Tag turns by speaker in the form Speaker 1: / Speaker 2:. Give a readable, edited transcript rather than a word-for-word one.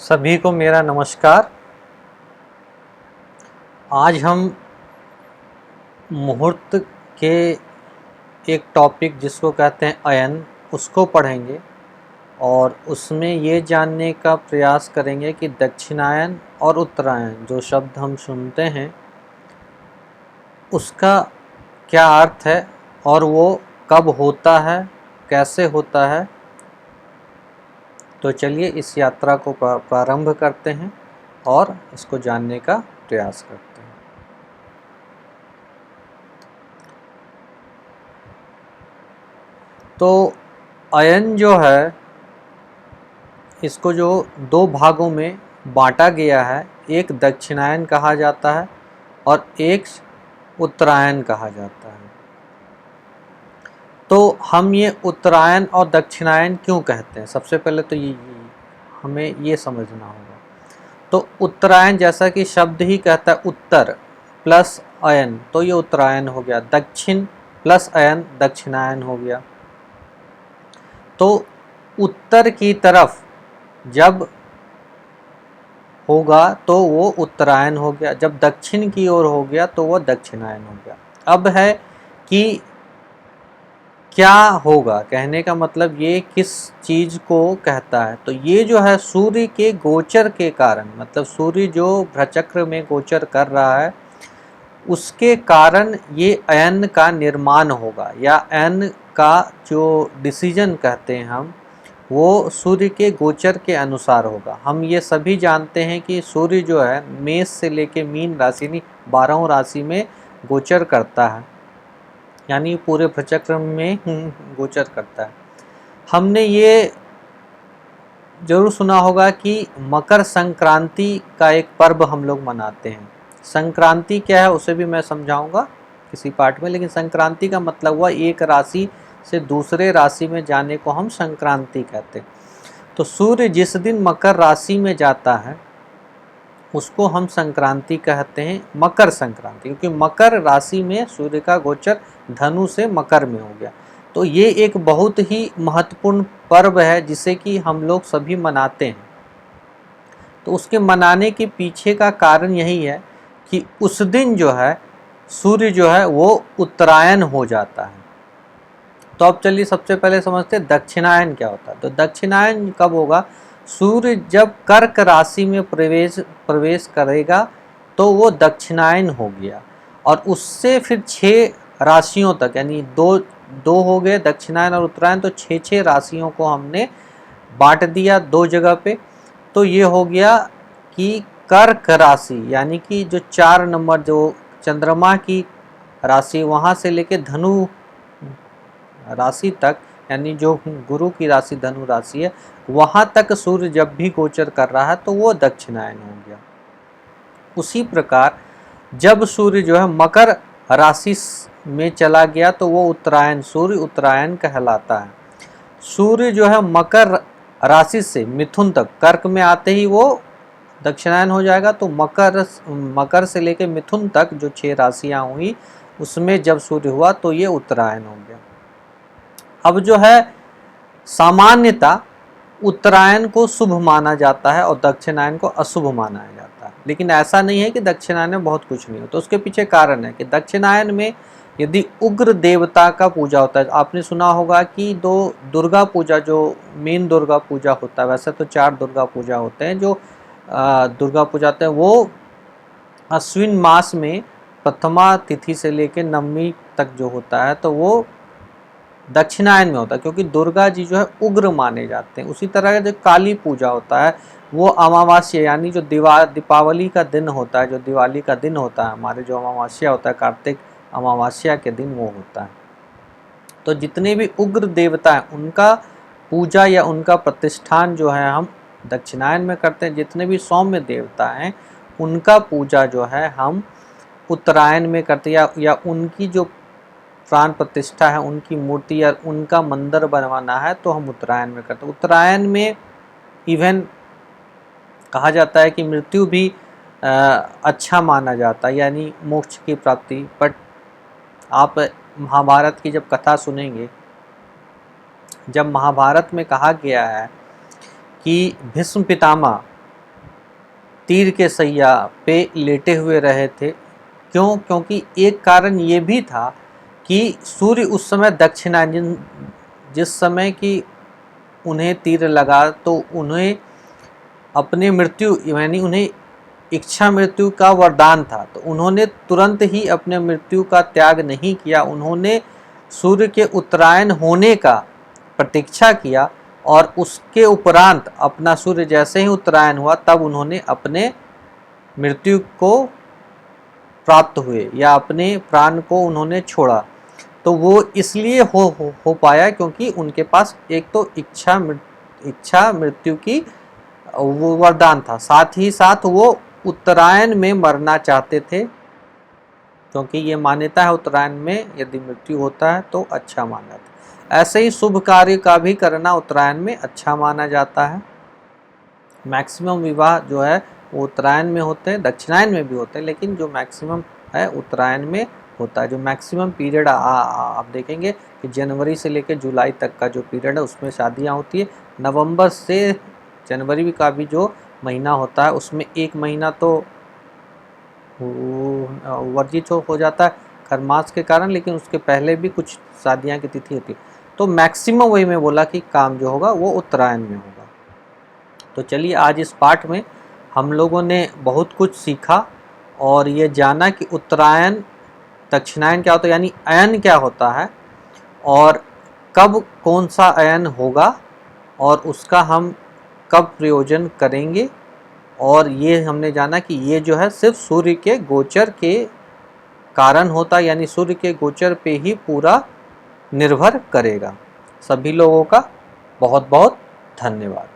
Speaker 1: सभी को मेरा नमस्कार। आज हम मुहूर्त के एक टॉपिक जिसको कहते हैं अयन उसको पढ़ेंगे और उसमें ये जानने का प्रयास करेंगे कि दक्षिणायन और उत्तरायण जो शब्द हम सुनते हैं उसका क्या अर्थ है और वो कब होता है, कैसे होता है। तो चलिए इस यात्रा को प्रारंभ करते हैं और इसको जानने का प्रयास करते हैं। तो अयन जो है इसको जो दो भागों में बांटा गया है, एक दक्षिणायन कहा जाता है और एक उत्तरायण कहा जाता है। तो हम ये उत्तरायण और दक्षिणायन क्यों कहते हैं, सबसे पहले तो ये हमें ये समझना होगा। तो उत्तरायण जैसा कि शब्द ही कहता है उत्तर प्लस अयन, तो ये उत्तरायण हो गया। दक्षिण प्लस अयन दक्षिणायन हो गया। तो उत्तर की तरफ जब होगा तो वो उत्तरायण हो गया, जब दक्षिण की ओर हो गया तो वो दक्षिणायन हो गया। अब है कि क्या होगा, कहने का मतलब ये किस चीज को कहता है। तो ये जो है सूर्य के गोचर के कारण, मतलब सूर्य जो भ्रचक्र में गोचर कर रहा है उसके कारण ये अयन का निर्माण होगा, या अयन का जो डिसीजन कहते हैं हम, वो सूर्य के गोचर के अनुसार होगा। हम ये सभी जानते हैं कि सूर्य जो है मेष से लेके मीन राशि यानी 12 राशि में गोचर करता है, यानी पूरे भ्रचक्र में गोचर करता है। हमने ये जरूर सुना होगा कि मकर संक्रांति का एक पर्व हम लोग मनाते हैं। संक्रांति क्या है उसे भी मैं समझाऊंगा किसी पार्ट में, लेकिन संक्रांति का मतलब हुआ एक राशि से दूसरे राशि में जाने को हम संक्रांति कहते हैं। तो सूर्य जिस दिन मकर राशि में जाता है उसको हम संक्रांति कहते हैं, मकर संक्रांति, क्योंकि मकर राशि में सूर्य का गोचर धनु से मकर में हो गया। तो ये एक बहुत ही महत्वपूर्ण पर्व है जिसे कि हम लोग सभी मनाते हैं। तो उसके मनाने के पीछे का कारण यही है कि उस दिन जो है सूर्य जो है वो उत्तरायण हो जाता है। तो अब चलिए सबसे पहले समझते हैं दक्षिणायन क्या होता है। तो दक्षिणायन कब होगा, सूर्य जब कर्क राशि में प्रवेश करेगा तो वो दक्षिणायन हो गया। और उससे फिर 6 राशियों तक, यानी दो हो गए दक्षिणायन और उत्तरायण, तो 6 राशियों को हमने बांट दिया 2 जगह पे। तो ये हो गया कि कर्क राशि, यानी कि जो 4 नंबर जो चंद्रमा की राशि वहाँ से लेके धनु राशि तक, यानी जो गुरु की राशि धनु राशि है वहाँ तक सूर्य जब भी गोचर कर रहा है तो वो दक्षिणायन हो गया। उसी प्रकार जब सूर्य जो है मकर राशि में चला गया तो वो उत्तरायण, सूर्य उत्तरायण कहलाता है। सूर्य जो है मकर राशि से मिथुन तक, कर्क में आते ही वो दक्षिणायन हो जाएगा। तो मकर से लेकर मिथुन तक जो 6 राशियां हुई उसमें जब सूर्य हुआ तो ये उत्तरायण हो गया। अब जो है सामान्यता उत्तरायण को शुभ माना जाता है और दक्षिणायन को अशुभ माना जाता है, लेकिन ऐसा नहीं है कि दक्षिणायन में बहुत कुछ नहीं होता। तो उसके पीछे कारण है कि दक्षिणायन में यदि उग्र देवता का पूजा होता है, आपने सुना होगा कि दुर्गा पूजा, जो मेन दुर्गा पूजा होता है, वैसे तो 4 दुर्गा पूजा होते हैं, जो दुर्गा पूजा होते हैं वो अश्विन मास में प्रथमा तिथि से लेकर नवमी तक जो होता है तो वो दक्षिणायन में होता है, क्योंकि दुर्गा जी जो है उग्र माने जाते हैं। उसी तरह जो काली पूजा होता है वो अमावास्या, यानी जो दीपावली का दिन होता है, जो दिवाली का दिन होता है हमारे, जो अमावास्या होता है कार्तिक अमावास्या के दिन वो होता है। तो जितने भी उग्र देवता हैं उनका पूजा या उनका प्रतिष्ठान जो है हम दक्षिणायन में करते हैं। जितने भी सौम्य देवता हैं उनका पूजा जो है हम उत्तरायण में करते हैं, या उनकी जो प्राण प्रतिष्ठा है, उनकी मूर्ति या उनका मंदिर बनवाना है तो हम उत्तरायण में करते हैं। उत्तरायण में इवन कहा जाता है कि मृत्यु भी अच्छा माना जाता है, यानी मोक्ष की प्राप्ति। बट आप महाभारत की जब कथा सुनेंगे, जब महाभारत में कहा गया है कि भीष्म पितामह तीर के सैया पे लेटे हुए रहे थे। क्यों? क्योंकि एक कारण ये भी था कि सूर्य उस समय दक्षिणायन, जिस समय कि उन्हें तीर लगा तो उन्हें अपने मृत्यु यानी उन्हें इच्छा मृत्यु का वरदान था, तो उन्होंने तुरंत ही अपने मृत्यु का त्याग नहीं किया। उन्होंने सूर्य के उत्तरायण होने का प्रतीक्षा किया और उसके उपरांत अपना सूर्य जैसे ही उत्तरायण हुआ तब उन्होंने अपने मृत्यु को प्राप्त हुए या अपने प्राण को उन्होंने छोड़ा। तो वो इसलिए हो पाया क्योंकि उनके पास एक तो इच्छा मृत्यु की वो वरदान था, साथ ही साथ वो उत्तरायण में मरना चाहते थे, क्योंकि ये मान्यता है उत्तरायण में यदि मृत्यु होता है तो अच्छा माना जाता है। ऐसे ही शुभ कार्य का भी करना उत्तरायण में अच्छा माना जाता है। मैक्सिमम विवाह जो है वो उत्तरायण में होते हैं, दक्षिणायन में भी होते हैं, लेकिन जो मैक्सिमम है उत्तरायण में होता है। जो मैक्सिमम पीरियड आप देखेंगे कि जनवरी से लेकर जुलाई तक का जो पीरियड है उसमें शादियां होती है। नवंबर से जनवरी का भी जो महीना होता है उसमें एक महीना तो वर्जित हो जाता है खरमास के कारण, लेकिन उसके पहले भी कुछ शादियां की तिथि होती है। तो मैक्सिमम वही मैं बोला कि काम जो होगा वो उत्तरायण में होगा। तो चलिए आज इस पाठ में हम लोगों ने बहुत कुछ सीखा और ये जाना कि उत्तरायण दक्षिणायन क्या होता है, यानी अयन क्या होता है और कब कौन सा अयन होगा और उसका हम कब प्रयोजन करेंगे। और ये हमने जाना कि ये जो है सिर्फ सूर्य के गोचर के कारण होता है, यानी सूर्य के गोचर पे ही पूरा निर्भर करेगा। सभी लोगों का बहुत बहुत धन्यवाद।